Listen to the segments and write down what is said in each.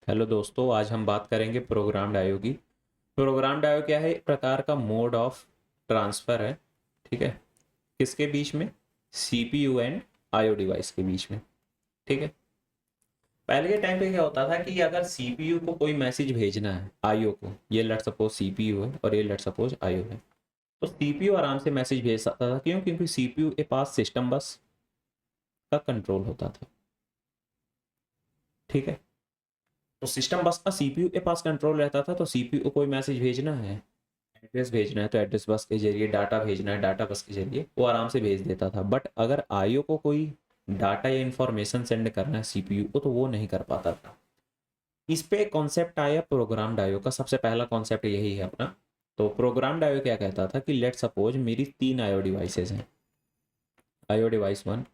Hello दोस्तों, आज हम बात करेंगे प्रोग्राम्ड आईओ की। प्रोग्राम्ड आईओ क्या है? एक प्रकार का मोड ऑफ ट्रांसफ़र है। ठीक है, किसके बीच में? सीपीयू एंड आईओ डिवाइस के बीच में। ठीक है, पहले के टाइम पे क्या होता था कि अगर सीपीयू को कोई मैसेज भेजना है आईओ को, ये लेट सपोज सीपीयू है और ये लेट सपोज आईओ है, तो सीपीयू आराम से मैसेज भेज सकता था। क्यों? क्योंकि सीपीयू के पास सिस्टम बस का कंट्रोल होता था। ठीक है, तो सिस्टम बस का सीपीयू के पास कंट्रोल रहता था, तो सीपीयू को कोई मैसेज भेजना है, एड्रेस भेजना है, तो एड्रेस बस के जरिए, डाटा भेजना है डाटा बस के जरिए, वो आराम से भेज देता था। बट अगर आईओ को कोई डाटा या इंफॉर्मेशन सेंड करना है सीपीयू को, तो वो नहीं कर पाता था। इस पे कॉन्सेप्ट आया प्रोग्राम्ड आईओ का। सबसे पहला कॉन्सेप्ट यही है अपना। तो प्रोग्राम्ड आईओ क्या कहता था कि लेट सपोज मेरी 3 आईओ डिवाइसेज हैं, आईओ डिवाइस 1,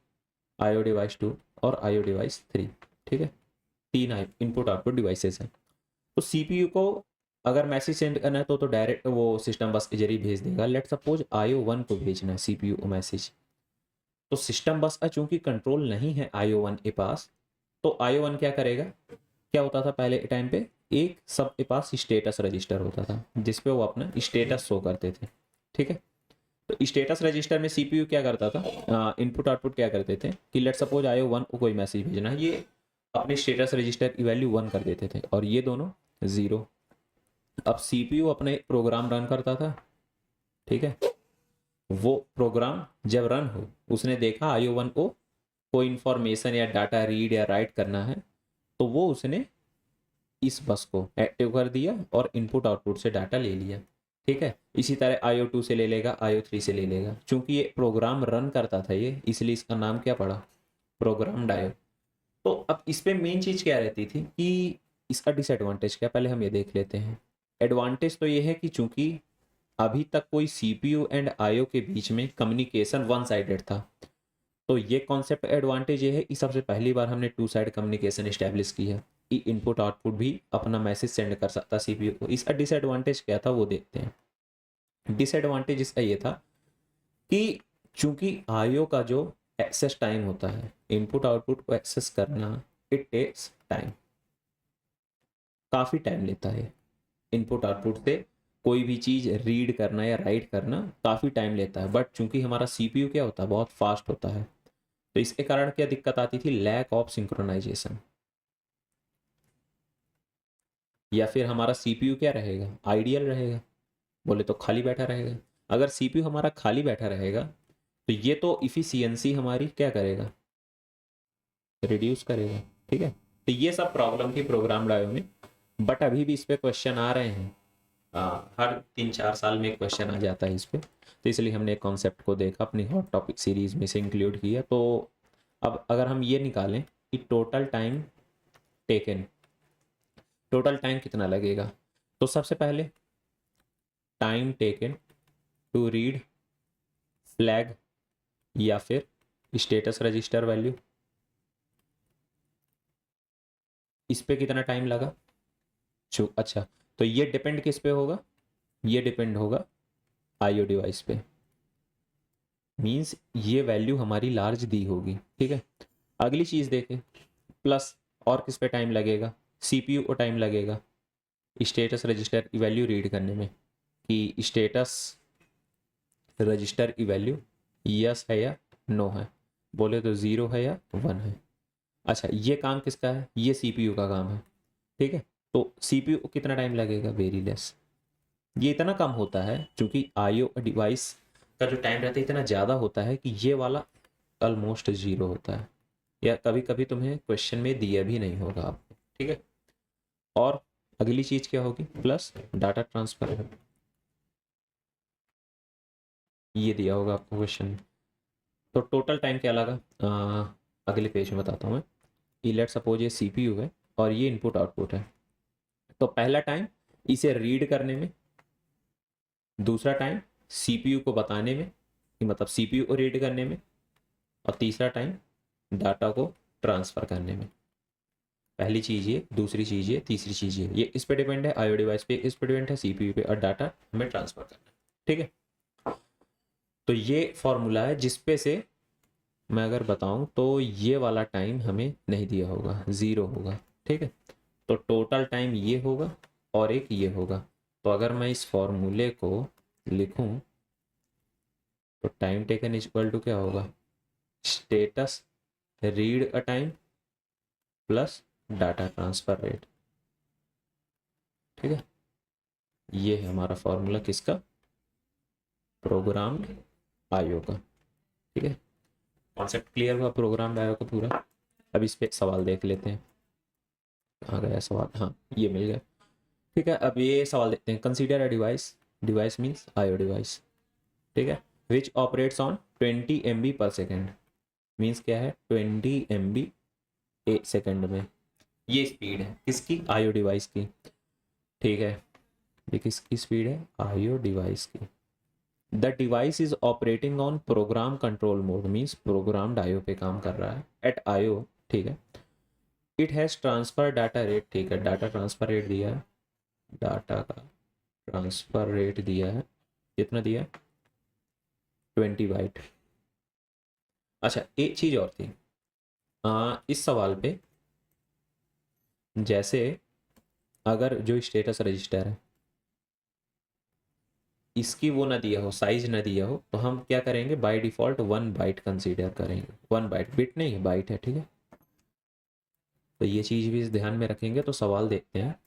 आईओ डिवाइस 2 और आईओ डिवाइस 3। ठीक है, 3 इनपुट आउटपुट डिवाइसेज हैं। तो सीपीयू को अगर मैसेज सेंड करना है तो डायरेक्ट वो सिस्टम बस के जरिए भेज देगा। लेट सपोज आईओ 1 को भेजना है सीपीयू को मैसेज, तो सिस्टम बस का चूंकि कंट्रोल नहीं है आईओ 1 के पास, तो आईओ 1 क्या करेगा? क्या होता था पहले टाइम पे? एक सब के पास स्टेटस रजिस्टर होता था जिसपे वो अपना स्टेटस शो करते थे। ठीक है, तो स्टेटस रजिस्टर में सीपीयू क्या करता था, इनपुट आउटपुट क्या करते थे कि लेट सपोज आईओ 1 को कोई मैसेज भेजना है, ये अपने स्टेटस रजिस्टर की वैल्यू 1 कर देते थे और ये दोनों 0। अब सीपीयू अपने प्रोग्राम रन करता था। ठीक है, वो प्रोग्राम जब रन हो, उसने देखा आईओ 1 को कोई इंफॉर्मेशन या डाटा रीड या राइट करना है, तो वो उसने इस बस को एक्टिव कर दिया और इनपुट आउटपुट से डाटा ले लिया। ठीक है, इसी तरह आईओ 2 से ले लेगा, आईओ 3 से ले लेगा। चूंकि ये प्रोग्राम रन करता था ये, इसलिए इसका नाम क्या पड़ा? Programmed IO. तो अब इस पे मेन चीज क्या रहती थी कि इसका डिसएडवांटेज क्या, पहले हम ये देख लेते हैं। एडवांटेज तो ये है कि चूंकि अभी तक कोई सीपीयू एंड आईओ के बीच में कम्युनिकेशन वन साइडेड था, तो ये कॉन्सेप्ट एडवांटेज ये है कि सबसे पहली बार हमने टू साइड कम्युनिकेशन स्टैब्लिश की है कि इनपुट आउटपुट भी अपना मैसेज सेंड कर सकता सीपीयू को। इसका डिसएडवांटेज क्या था वो देखते हैं। डिसएडवांटेज इसका ये था कि चूंकि आईओ का जो एक्सेस टाइम होता है इनपुट आउटपुट को एक्सेस करना, इट टेक्स टाइम, काफ़ी टाइम लेता है। इनपुट आउटपुट से कोई भी चीज़ रीड करना या राइट करना काफ़ी टाइम लेता है। बट चूंकि हमारा सीपीयू क्या होता है, बहुत फास्ट होता है, तो इसके कारण क्या दिक्कत आती थी? Lack of synchronisation. या फिर हमारा सीपीयू क्या रहेगा? आइडियल रहेगा, बोले तो खाली बैठा रहेगा। अगर सीपीयू हमारा खाली बैठा रहेगा तो ये तो इफिशियंसी हमारी क्या करेगा? रिड्यूस करेगा। ठीक है, तो ये सब प्रॉब्लम थी प्रोग्राम आईओ में। बट अभी भी इस पे क्वेश्चन आ रहे हैं। हर 3-4 साल में क्वेश्चन आ जाता है इस पे, तो इसलिए हमने कॉन्सेप्ट को देखा, अपनी हॉट टॉपिक सीरीज में से इंक्लूड किया। तो अब अगर हम ये निकालें कि total time taken, total time कितना लगेगा, तो सबसे पहले time taken to read flag या फिर स्टेटस रजिस्टर वैल्यू, इस पे कितना टाइम लगा? अच्छा, तो ये डिपेंड किस पे होगा? ये डिपेंड होगा आईओ डिवाइस पे। मींस ये वैल्यू हमारी लार्ज दी होगी। ठीक है, अगली चीज देखें, प्लस और किस पे टाइम लगेगा? सीपीयू को टाइम लगेगा स्टेटस रजिस्टर की वैल्यू रीड करने में कि स्टेटस रजिस्टर की वैल्यू यस है या नो है, बोले तो 0 है या 1 है। अच्छा, ये काम किसका है? ये सीपीयू का काम है। ठीक है, तो सीपीयू को कितना टाइम लगेगा? Very less. ये इतना कम होता है क्योंकि आईओ डिवाइस का जो टाइम रहता है इतना ज़्यादा होता है कि ये वाला ऑलमोस्ट 0 होता है, या कभी कभी तुम्हें क्वेश्चन में दिया भी नहीं होगा आपको। ठीक है, और अगली चीज़ क्या होगी? प्लस डाटा ट्रांसफर, ये दिया होगा आपको क्वेश्चन में। तो टोटल टाइम क्या लगा? अगले पेज में बताता हूँ मैं। ये लेट सपोज ये सीपीयू है और ये इनपुट आउटपुट है। तो पहला टाइम इसे रीड करने में, दूसरा टाइम सीपीयू को बताने में, मतलब सीपीयू को रीड करने में, और तीसरा टाइम डाटा को ट्रांसफ़र करने में। पहली चीज़ ये, दूसरी चीज़ ये, तीसरी चीज़ ये इस पे डिपेंड है आईओ डिवाइस पे, इस पे डिपेंड है सीपीयू पे, और डाटा हमें ट्रांसफ़र करना है। ठीक है, तो ये फॉर्मूला है जिस पे से मैं अगर बताऊं तो ये वाला टाइम हमें नहीं दिया होगा, 0 होगा। ठीक है, तो टोटल टाइम ये होगा और एक ये होगा। तो अगर मैं इस फॉर्मूले को लिखूं तो time taken is equal to क्या होगा, status read a time plus data transfer rate. ठीक है, ये है हमारा फॉर्मूला किसका, प्रोग्राम्ड आईओ का। ठीक है, कॉन्सेप्ट क्लियर हुआ प्रोग्राम्ड आईओ का पूरा। अब इस पे सवाल देख लेते हैं, आ गया सवाल, हाँ ये मिल गया। ठीक है, अब ये सवाल देखते हैं। Consider a device, device means IO device, ठीक है, विच ऑपरेट्स ऑन 20 MB पर सेकेंड, मीन्स क्या है 20 MB एक सेकेंड में। ये स्पीड है किसकी, आईओ डिवाइस की। ठीक है, ये किसकी स्पीड है, आईओ डिवाइस की। The device is operating on program control mode, means programmed IO पे काम कर रहा है एट आईओ। ठीक है, it has transfer data rate, ठीक है, डाटा ट्रांसफर रेट दिया है, डाटा का ट्रांसफर रेट दिया है, कितना दिया है 20 बाइट। अच्छा एक चीज़ और थी, इस सवाल पे जैसे अगर जो स्टेटस रजिस्टर है इसकी वो ना दिया हो, साइज ना दिया हो, तो हम क्या करेंगे, बाय डिफॉल्ट 1 बाइट कंसीडर करेंगे। 1 बाइट, बिट नहीं बाइट है। ठीक है, तो ये चीज़ भी ध्यान में रखेंगे। तो सवाल देखते हैं,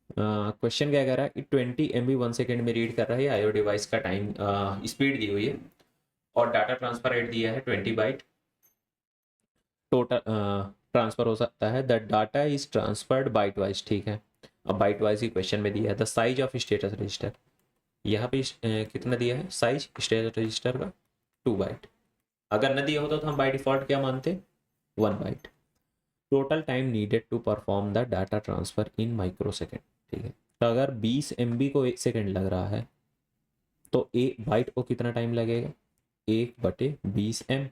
क्वेश्चन क्या कह रहा है कि 20 MB 1 सेकेंड में रीड कर रहा है आईओ डिवाइस का टाइम, स्पीड दी हुई है और डाटा ट्रांसफर रेट दिया है 20 बाइट। टोटल ट्रांसफर हो सकता है, the data is transferred byte wise. ठीक है, अब बाइट वाइज ही क्वेश्चन में दिया है। The size of status register, यहाँ पे कितना दिया है साइज स्टेटस रजिस्टर का, 2 बाइट। अगर न दिया होता तो हम बाई डिफॉल्ट क्या मानते, 1 byte. Total time needed to perform the data transfer in microsecond. ठीक है, तो अगर 20 MB को 1 सेकेंड लग रहा है तो 1 बाइट को कितना टाइम लगेगा, 1/20M,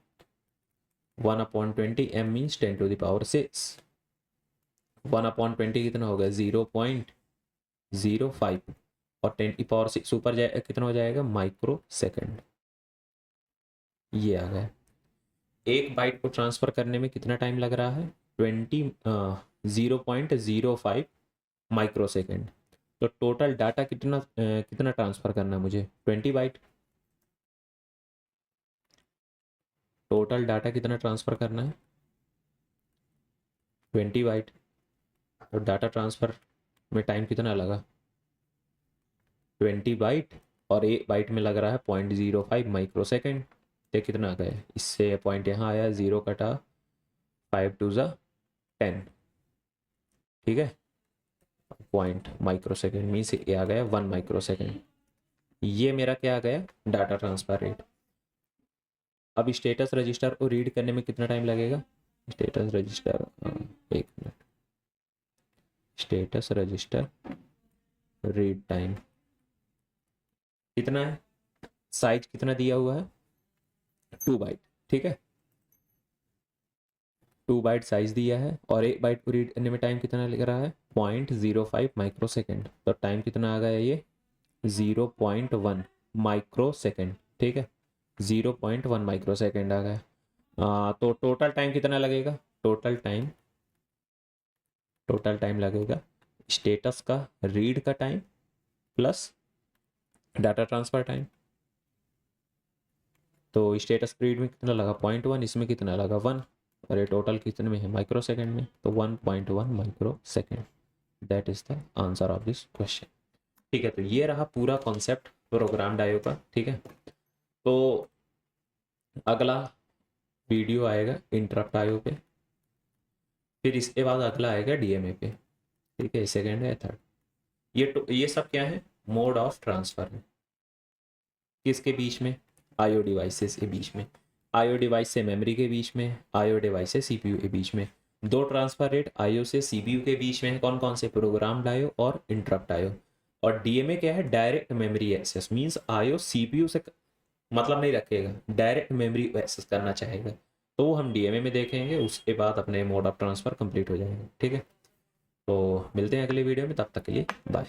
1/20 M मीन्स 10⁻6, 1/20 कितना होगा 0.05 और 10⁻6 ऊपर जाए कितना हो जाएगा माइक्रो सेकेंड। ये आ गया। 1 बाइट को ट्रांसफर करने में कितना टाइम लग रहा है 0.05 माइक्रो सेकेंड। तो टोटल डाटा कितना ट्रांसफर करना है मुझे 20 बाइट। टोटल डाटा कितना ट्रांसफर करना है 20 बाइट। तो डाटा ट्रांसफर में टाइम कितना लगा 20 बाइट और 1 बाइट में लग रहा है 0.05 माइक्रो सेकेंड। तो कितना आ गया, इससे पॉइंट यहाँ आया 0 कटा 5 2 ज़ा 10। ठीक है, पॉइंट माइक्रो सेकेंड मीन्स ये आ गया 1 माइक्रो सेकेंड। ये मेरा क्या आ गया डाटा ट्रांसफर रेट। अब स्टेटस रजिस्टर को रीड करने में कितना टाइम लगेगा, स्टेटस रजिस्टर, एक minute, status register read time कितना है, साइज कितना दिया हुआ है 2 बाइट। ठीक है, 2 बाइट साइज दिया है और 1 बाइट को रीड करने में टाइम कितना लग रहा है 0.05 माइक्रो सेकेंड। तो टाइम कितना आ गया ये 0.1 माइक्रो सेकेंड। ठीक है, 0.1 माइक्रो सेकेंड आ गया। तो टोटल टाइम कितना लगेगा, टोटल टाइम लगेगा स्टेटस का रीड का time plus data transfer time. तो स्टेटस रीड में कितना लगा 0.1, इसमें कितना लगा 1, और ये टोटल कितने में है माइक्रो सेकेंड में, तो 1.1 micro second. That is the answer of this question. ठीक है, तो ये रहा पूरा कॉन्सेप्ट प्रोग्राम्ड आईओ का। ठीक है, तो अगला वीडियो आएगा इंटरप्ट आईओ पे, फिर इसके बाद अगला आएगा डीएमए पे। ठीक है, सेकेंड है थर्ड। ये सब क्या है, मोड ऑफ ट्रांसफर है किसके बीच में, आईओ डिवाइसेस के बीच में, आईओ डिवाइस से मेमोरी के बीच में, आईओ डिवाइस से सीपीयू के बीच में। 2 ट्रांसफर रेट आईओ से सीपीयू के बीच में है, कौन कौन से, प्रोग्राम्ड आईओ और इंटरप्ट आईओ। और डीएमए क्या है, direct memory access, means IO CPU से मतलब नहीं रखेगा, डायरेक्ट मेमोरी एक्सेस करना चाहेगा, तो वो हम डीएमए में देखेंगे। उसके बाद अपने मोड ऑफ ट्रांसफर कंप्लीट हो जाएंगे। ठीक है, तो मिलते हैं अगले वीडियो में, तब तक के लिए बाय।